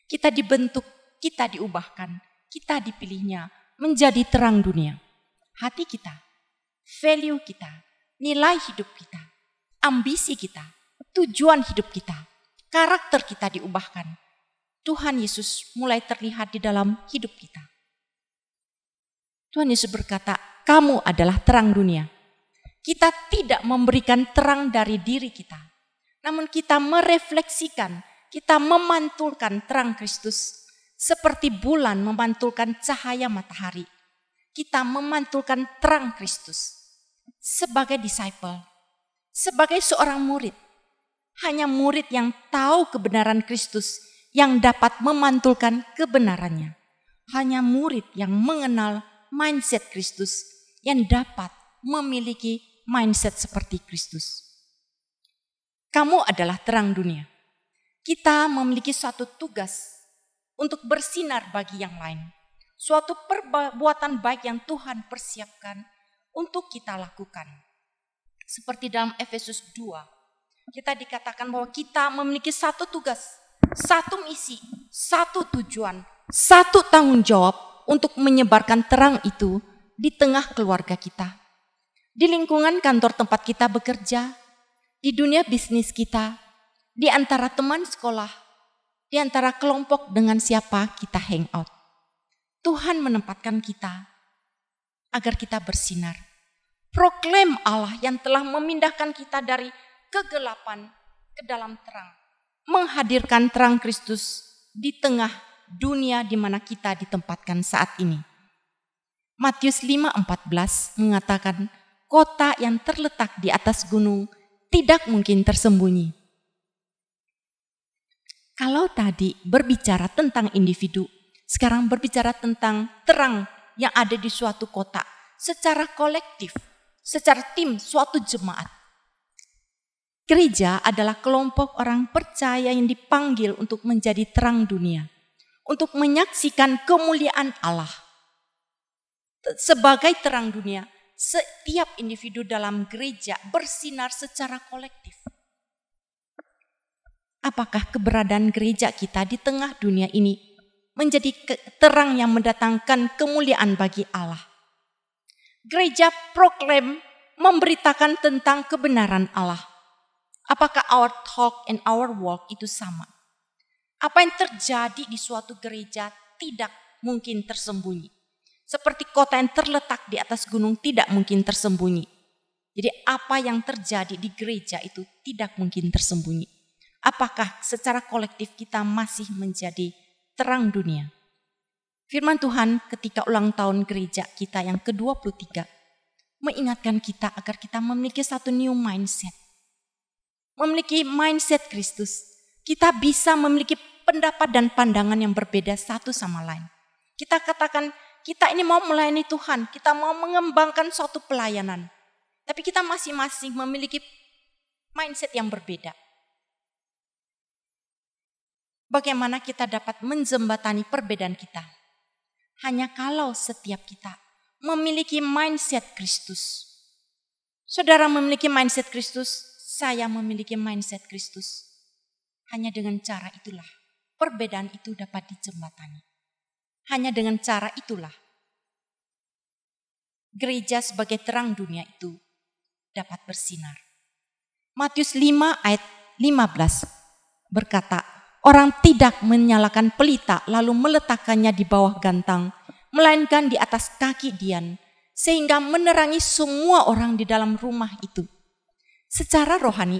[SPEAKER 7] Kita dibentuk, kita diubahkan, kita dipilihnya menjadi terang dunia. Hati kita, value kita, nilai hidup kita, ambisi kita, tujuan hidup kita, karakter kita diubahkan. Tuhan Yesus mulai terlihat di dalam hidup kita. Tuhan Yesus berkata, kamu adalah terang dunia. Kita tidak memberikan terang dari diri kita, namun kita merefleksikan, kita memantulkan terang Kristus seperti bulan memantulkan cahaya matahari. Kita memantulkan terang Kristus sebagai disciple, sebagai seorang murid. Hanya murid yang tahu kebenaran Kristus yang dapat memantulkan kebenarannya. Hanya murid yang mengenal mindset Kristus yang dapat memiliki mindset seperti Kristus. Kamu adalah terang dunia. Kita memiliki suatu tugas untuk bersinar bagi yang lain. Suatu perbuatan baik yang Tuhan persiapkan untuk kita lakukan. Seperti dalam Efesus 2, kita dikatakan bahwa kita memiliki satu tugas, satu misi, satu tujuan, satu tanggung jawab untuk menyebarkan terang itu di tengah keluarga kita, di lingkungan kantor tempat kita bekerja, di dunia bisnis kita, di antara teman sekolah, di antara kelompok dengan siapa kita hangout. Tuhan menempatkan kita agar kita bersinar. Proklaim Allah yang telah memindahkan kita dari kegelapan ke dalam terang. Menghadirkan terang Kristus di tengah dunia di mana kita ditempatkan saat ini. Matius 5:14 mengatakan, kota yang terletak di atas gunung tidak mungkin tersembunyi. Kalau tadi berbicara tentang individu, sekarang berbicara tentang terang yang ada di suatu kota secara kolektif, secara tim, suatu jemaat. Gereja adalah kelompok orang percaya yang dipanggil untuk menjadi terang dunia, untuk menyaksikan kemuliaan Allah. Sebagai terang dunia, setiap individu dalam gereja bersinar secara kolektif. Apakah keberadaan gereja kita di tengah dunia ini menjadi terang yang mendatangkan kemuliaan bagi Allah? Gereja proklaim, memberitakan tentang kebenaran Allah. Apakah our talk and our walk itu sama? Apa yang terjadi di suatu gereja tidak mungkin tersembunyi. Seperti kota yang terletak di atas gunung tidak mungkin tersembunyi. Jadi apa yang terjadi di gereja itu tidak mungkin tersembunyi. Apakah secara kolektif kita masih menjadi terang dunia? Firman Tuhan ketika ulang tahun gereja kita yang ke-23 mengingatkan kita agar kita memiliki satu new mindset. Memiliki mindset Kristus. Kita bisa memiliki pendapat dan pandangan yang berbeda satu sama lain. Kita katakan kita ini mau melayani Tuhan, kita mau mengembangkan suatu pelayanan. Tapi kita masing-masing memiliki mindset yang berbeda. Bagaimana kita dapat menjembatani perbedaan kita? Hanya kalau setiap kita memiliki mindset Kristus. Saudara memiliki mindset Kristus, saya memiliki mindset Kristus. Hanya dengan cara itulah perbedaan itu dapat dijembatani. Hanya dengan cara itulah gereja sebagai terang dunia itu dapat bersinar. Matius 5 ayat 15 berkata, orang tidak menyalakan pelita lalu meletakkannya di bawah gantang, melainkan di atas kaki dian, sehingga menerangi semua orang di dalam rumah itu. Secara rohani,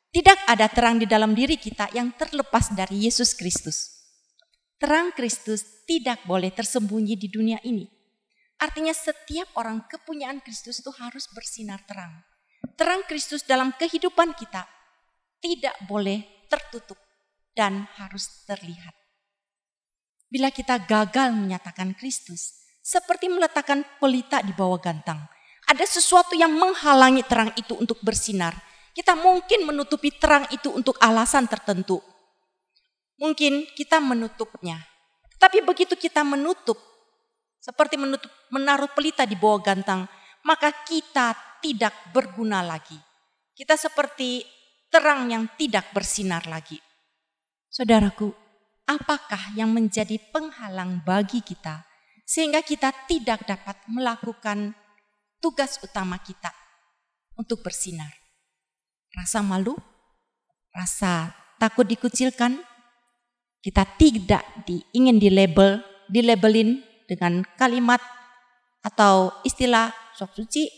[SPEAKER 7] tidak ada terang di dalam diri kita yang terlepas dari Yesus Kristus. Terang Kristus tidak boleh tersembunyi di dunia ini. Artinya setiap orang kepunyaan Kristus itu harus bersinar terang. Terang Kristus dalam kehidupan kita tidak boleh tertutup dan harus terlihat. Bila kita gagal menyatakan Kristus, seperti meletakkan pelita di bawah gantang, ada sesuatu yang menghalangi terang itu untuk bersinar. Kita mungkin menutupi terang itu untuk alasan tertentu. Mungkin kita menutupnya. Tapi begitu kita menutup, seperti menaruh pelita di bawah gantang, maka kita tidak berguna lagi. Kita seperti terang yang tidak bersinar lagi. Saudaraku, apakah yang menjadi penghalang bagi kita sehingga kita tidak dapat melakukan tugas utama kita untuk bersinar? Rasa malu? Rasa takut dikucilkan? Kita tidak ingin dilabelin dengan kalimat atau istilah sok suci,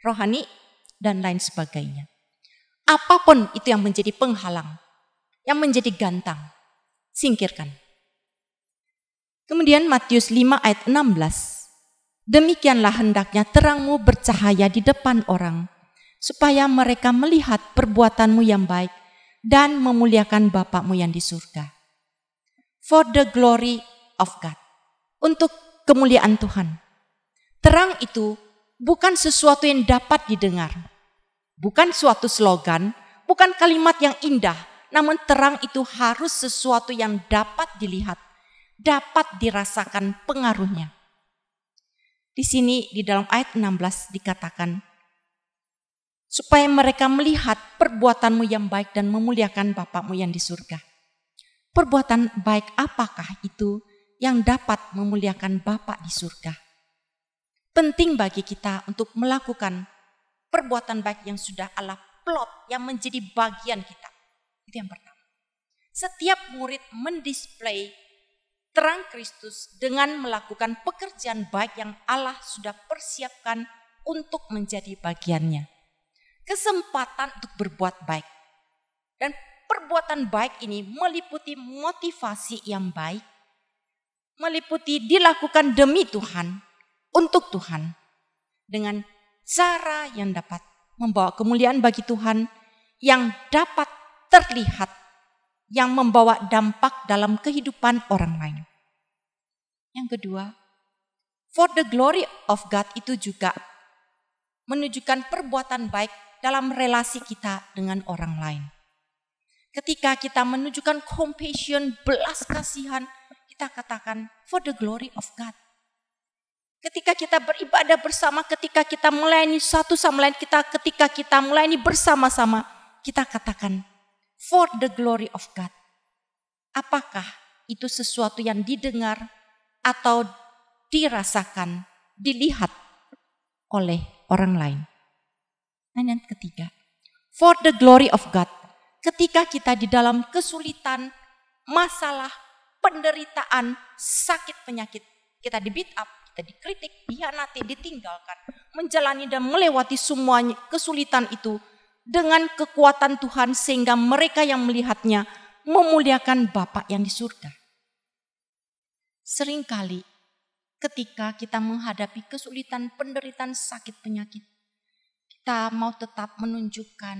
[SPEAKER 7] rohani, dan lain sebagainya. Apapun itu yang menjadi penghalang, yang menjadi gantang, singkirkan. Kemudian Matius 5 ayat 16. Demikianlah hendaknya terangmu bercahaya di depan orang, supaya mereka melihat perbuatanmu yang baik dan memuliakan Bapakmu yang di surga. For the glory of God. Untuk kemuliaan Tuhan. Terang itu bukan sesuatu yang dapat didengar. Bukan suatu slogan, bukan kalimat yang indah. Namun terang itu harus sesuatu yang dapat dilihat, dapat dirasakan pengaruhnya. Di sini di dalam ayat 16 dikatakan, supaya mereka melihat perbuatanmu yang baik dan memuliakan Bapakmu yang di surga. Perbuatan baik apakah itu yang dapat memuliakan Bapa di surga. Penting bagi kita untuk melakukan perbuatan baik yang sudah Allah plot, yang menjadi bagian kita. Itu yang pertama. Setiap murid mendisplay terang Kristus dengan melakukan pekerjaan baik yang Allah sudah persiapkan untuk menjadi bagiannya. Kesempatan untuk berbuat baik. Dan perbuatan baik ini meliputi motivasi yang baik, meliputi dilakukan demi Tuhan, untuk Tuhan, dengan cara yang dapat membawa kemuliaan bagi Tuhan, yang dapat terlihat, yang membawa dampak dalam kehidupan orang lain. Yang kedua, for the glory of God itu juga menunjukkan perbuatan baik dalam relasi kita dengan orang lain. Ketika kita menunjukkan compassion, belas kasihan, kita katakan for the glory of God. Ketika kita beribadah bersama, ketika kita melayani satu sama lain, ketika kita melayani bersama-sama, kita katakan for the glory of God. Apakah itu sesuatu yang didengar atau dirasakan, dilihat oleh orang lain? Dan yang ketiga, for the glory of God. Ketika kita di dalam kesulitan, masalah, penderitaan, sakit, penyakit, kita di beat up, kita dikritik, dihianati, ditinggalkan, menjalani dan melewati semuanya kesulitan itu dengan kekuatan Tuhan sehingga mereka yang melihatnya memuliakan Bapa yang di surga. Seringkali ketika kita menghadapi kesulitan, penderitaan, sakit, penyakit, kita mau tetap menunjukkan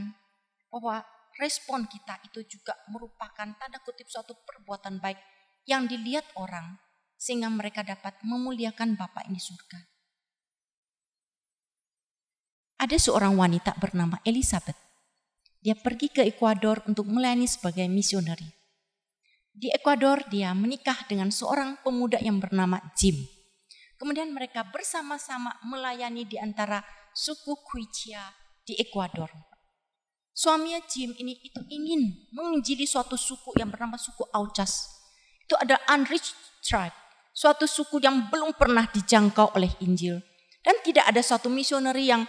[SPEAKER 7] bahwa respon kita itu juga merupakan tanda kutip suatu perbuatan baik yang dilihat orang sehingga mereka dapat memuliakan Bapa yang di surga. Ada seorang wanita bernama Elizabeth. Dia pergi ke Ekuador untuk melayani sebagai misioneri. Di Ekuador dia menikah dengan seorang pemuda yang bernama Jim. Kemudian mereka bersama-sama melayani di antara suku Quechua di Ekuador. Suaminya Jim ini itu ingin menginjili suatu suku yang bernama suku Auchas. Itu ada unreached tribe, suatu suku yang belum pernah dijangkau oleh Injil. Dan tidak ada suatu misioneri yang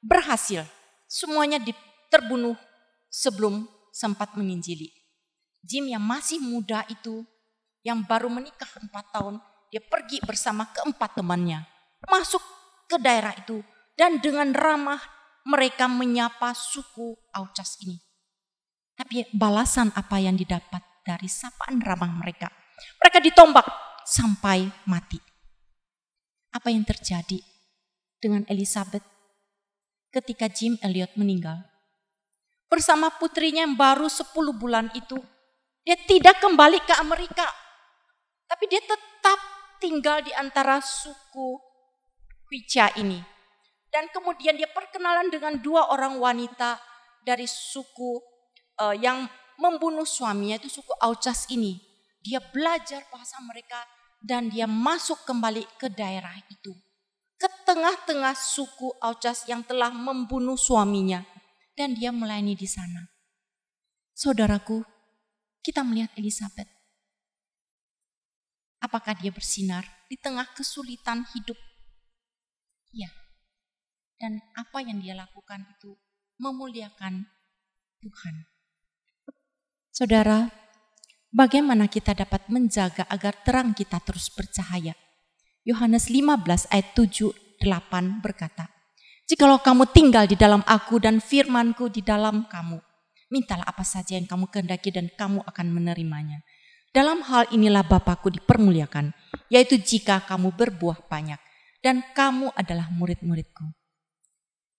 [SPEAKER 7] berhasil. Semuanya terbunuh sebelum sempat menginjili. Jim yang masih muda itu, yang baru menikah 4 tahun, dia pergi bersama keempat temannya. Masuk ke daerah itu dan dengan ramah mereka menyapa suku Auchas ini. Tapi balasan apa yang didapat dari sapaan ramah mereka? Mereka ditombak sampai mati. Apa yang terjadi dengan Elizabeth ketika Jim Elliot meninggal? Bersama putrinya yang baru 10 bulan itu, dia tidak kembali ke Amerika. Tapi dia tetap tinggal di antara suku Quechua ini. Dan kemudian dia perkenalan dengan 2 orang wanita dari suku yang membunuh suaminya, itu suku Auchas ini. Dia belajar bahasa mereka dan dia masuk kembali ke daerah itu. Ke tengah-tengah suku Auchas yang telah membunuh suaminya. Dan dia melayani di sana. Saudaraku, kita melihat Elizabeth. Apakah dia bersinar di tengah kesulitan hidup? Ya. Dan apa yang dia lakukan itu memuliakan Tuhan. Saudara, bagaimana kita dapat menjaga agar terang kita terus bercahaya? Yohanes 15 ayat 7-8 berkata, "Jikalau kamu tinggal di dalam aku dan firman-Ku di dalam kamu, mintalah apa saja yang kamu kehendaki dan kamu akan menerimanya. Dalam hal inilah Bapa-Ku dipermuliakan, yaitu jika kamu berbuah banyak dan kamu adalah murid-murid-Ku."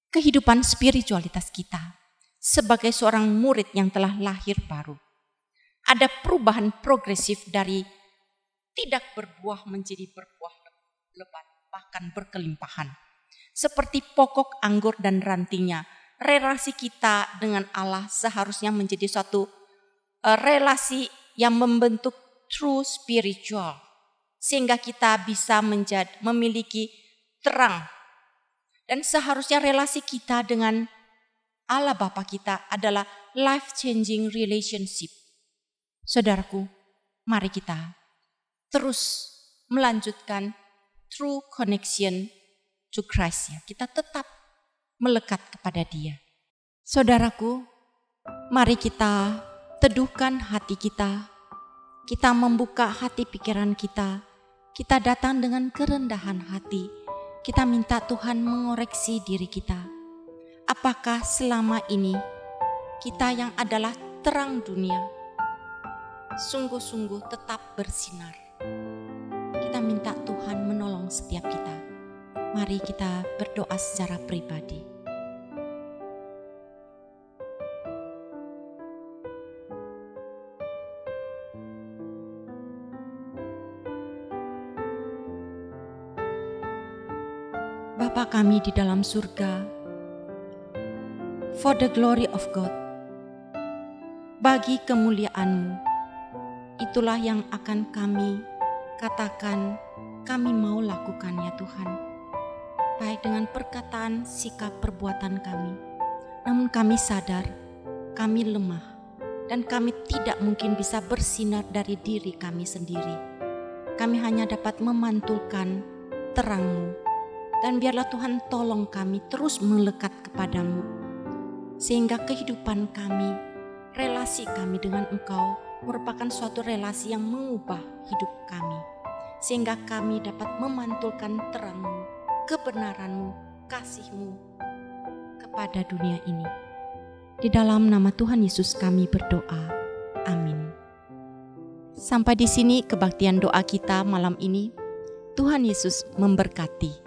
[SPEAKER 7] Kehidupan spiritualitas kita sebagai seorang murid yang telah lahir baru. Ada perubahan progresif dari tidak berbuah menjadi berbuah lebat, bahkan berkelimpahan. Seperti pokok anggur dan rantingnya, relasi kita dengan Allah seharusnya menjadi suatu relasi yang membentuk true spiritual. Sehingga kita bisa memiliki terang. Dan seharusnya relasi kita dengan Allah Bapa kita adalah life-changing relationship. Saudaraku, mari kita terus melanjutkan true connection to Christ ya. Kita tetap melekat kepada Dia. Saudaraku, mari kita teduhkan hati kita. Kita membuka hati pikiran kita. Kita datang dengan kerendahan hati. Kita minta Tuhan mengoreksi diri kita. Apakah selama ini kita yang adalah terang dunia sungguh-sungguh tetap bersinar? Kita minta Tuhan menolong setiap kita. Mari kita berdoa secara pribadi. Bapa kami di dalam surga, for the glory of God, bagi kemuliaan-Mu, itulah yang akan kami katakan, kami mau lakukan ya Tuhan. Baik dengan perkataan, sikap, perbuatan kami. Namun kami sadar, kami lemah, dan kami tidak mungkin bisa bersinar dari diri kami sendiri. Kami hanya dapat memantulkan terang-Mu. Dan biarlah Tuhan tolong kami terus melekat kepadamu, sehingga kehidupan kami, relasi kami dengan Engkau merupakan suatu relasi yang mengubah hidup kami, sehingga kami dapat memantulkan terang-Mu, kebenaran-Mu, kasih-Mu kepada dunia ini. Di dalam nama Tuhan Yesus kami berdoa. Amin. Sampai di sini kebaktian doa kita malam ini. Tuhan Yesus memberkati.